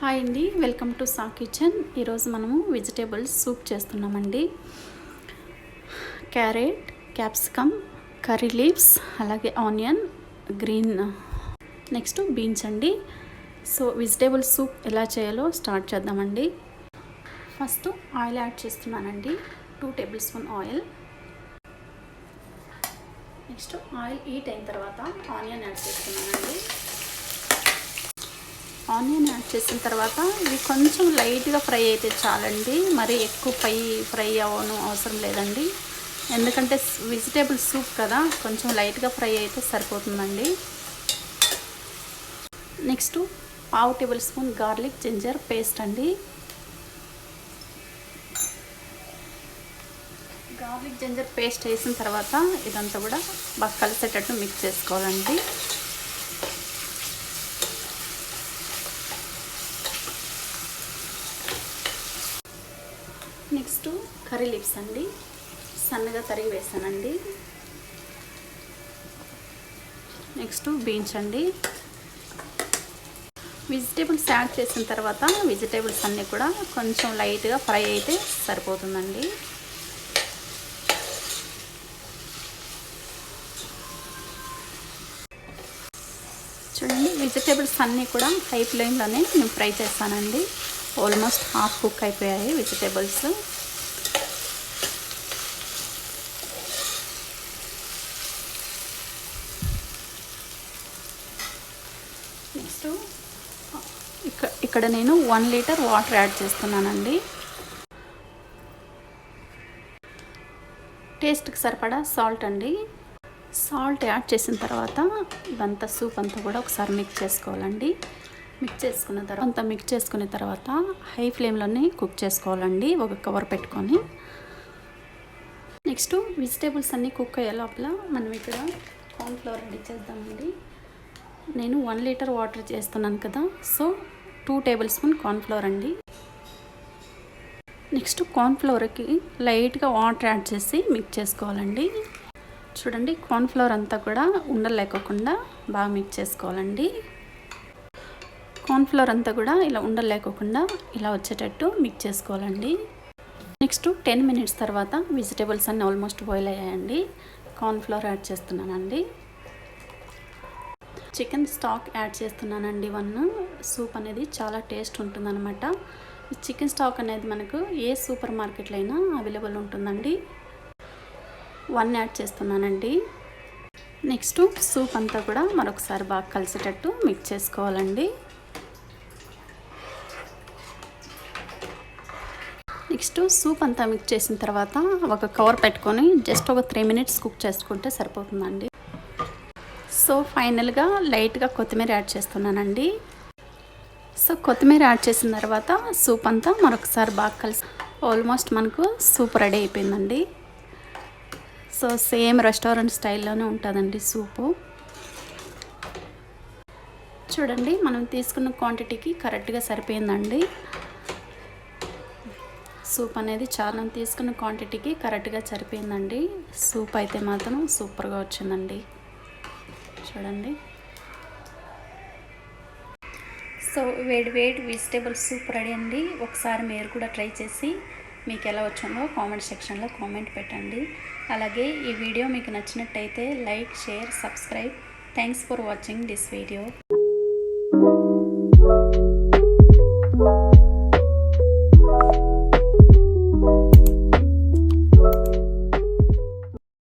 Hi అండి, welcome to saw kitchen. ఈరోజు మనము వెజిటేబుల్స్ సూప్ చేస్తున్నామండి. క్యారెట్, క్యాప్సికమ్, కర్రీ లీవ్స్, అలాగే ఆనియన్, గ్రీన్, నెక్స్ట్ బీన్స్ అండి. సో వెజిటేబుల్ సూప్ ఎలా చేయాలో స్టార్ట్ చేద్దామండి. ఫస్ట్ ఆయిల్ యాడ్ చేస్తున్నానండి, 2 table spoon oil. Next oil heat అయిన తర్వాత ఆనియన్ యాడ్ చేస్తున్నానండి. ఆనియన్ యాడ్ చేసిన తర్వాత ఇవి కొంచెం లైట్గా ఫ్రై అయితే చాలండి, మరి ఎక్కువ ఫ్రై అవసరం లేదండి. ఎందుకంటే వెజిటేబుల్ సూప్ కదా, కొంచెం లైట్గా ఫ్రై అయితే సరిపోతుందండి. Next 1/2 tablespoon garlic ginger paste అండి. గార్లిక్ జింజర్ పేస్ట్ వేసిన తర్వాత ఇదంతా కూడా బాగా కలిసేటట్టు మిక్స్ చేసుకోవాలండి. నెక్స్ట్ కర్రీ లీవ్స్ అండి, సన్నగా తరిగి వేసానండి. నెక్స్ట్ బీన్స్ అండి. వెజిటేబుల్స్ యాడ్ చేసిన తర్వాత వెజిటేబుల్స్ అన్నీ కూడా కొంచెం లైట్గా ఫ్రై అయితే సరిపోతుందండి. చూడండి, వెజిటేబుల్స్ అన్నీ కూడా హై ఫ్లేమ్లోనే నేను ఫ్రై చేస్తానండి. ఆల్మోస్ట్ హాఫ్ కుక్ అయిపోయాయి వెజిటేబుల్స్. నెక్స్ట్ ఇక్కడ నేను 1 లీటర్ వాటర్ యాడ్ చేస్తున్నానండి. టేస్ట్కి సరిపడా సాల్ట్ అండి. సాల్ట్ యాడ్ చేసిన తర్వాత ఇదంతా సూప్ అంతా కూడా ఒకసారి మిక్స్ చేసుకోవాలండి. మిక్స్ చేసుకున్న తర్వాత హై ఫ్లేమ్లోనే కుక్ చేసుకోవాలండి, ఒక కవర్ పెట్టుకొని. నెక్స్ట్ వెజిటేబుల్స్ అన్నీ కుక్ అయ్యే లోపల మనం ఇక్కడ కార్న్ఫ్లవర్ రెడీ చేద్దామండి. నేను 1 లీటర్ వాటర్ చేస్తున్నాను కదా, సో 2 టేబుల్ స్పూన్ కార్న్ఫ్లవర్ అండి. నెక్స్ట్ కార్న్ఫ్లవర్కి లైట్గా వాటర్ యాడ్ చేసి మిక్స్ చేసుకోవాలండి. చూడండి, కార్న్ఫ్లవర్ అంతా కూడా ఉండలు లేకోకుండా బాగా మిక్స్ చేసుకోవాలండి. కార్న్ఫ్లవర్ అంతా కూడా ఇలా ఉండలు లేకోకుండా ఇలా వచ్చేటట్టు మిక్స్ చేసుకోవాలండి. నెక్స్ట్ 10 మినిట్స్ తర్వాత వెజిటేబుల్స్ అన్నీ ఆల్మోస్ట్ బాయిల్ అయ్యాయండి. కార్న్ఫ్లవర్ యాడ్ చేస్తున్నానండి. చికెన్ స్టాక్ యాడ్ చేస్తున్నానండి 1. సూప్ అనేది చాలా టేస్ట్ ఉంటుందన్నమాట. ఈ చికెన్ స్టాక్ అనేది మనకు ఏ సూపర్ మార్కెట్లో అయినా అవైలబుల్ ఉంటుందండి. 1 యాడ్ చేస్తున్నానండి. నెక్స్ట్ సూప్ అంతా కూడా మరొకసారి బాగా కలిసేటట్టు మిక్స్ చేసుకోవాలండి. నెక్స్ట్ సూప్ అంతా మిక్స్ చేసిన తర్వాత ఒక కవర్ పెట్టుకొని జస్ట్ ఒక 3 మినిట్స్ కుక్ చేసుకుంటే సరిపోతుందండి. సో ఫైనల్గా లైట్గా కొత్తిమీర యాడ్ చేస్తున్నానండి. సో కొత్తిమీర యాడ్ చేసిన తర్వాత సూప్ అంతా మరొకసారి బాగా కలిసి ఆల్మోస్ట్ మనకు సూప్ రెడీ అయిపోయిందండి. సో సేమ్ రెస్టారెంట్ స్టైల్లోనే ఉంటుందండి సూపు. చూడండి, మనం తీసుకున్న క్వాంటిటీకి కరెక్ట్గా సరిపోయిందండి. సూప్ అనేది చాలా తీసుకున్న క్వాంటిటీకి కరెక్ట్గా సరిపోయిందండి. సూప్ అయితే మాత్రం సూపర్గా వచ్చిందండి. చూడండి, సో వేడి వెజిటేబుల్ సూప్ రెడీ అండి. ఒకసారి మీరు కూడా ట్రై చేసి మీకు ఎలా వచ్చిందో కామెంట్ సెక్షన్లో కామెంట్ పెట్టండి. అలాగే ఈ వీడియో మీకు నచ్చినట్టయితే like, share, subscribe. Thanks for watching this video.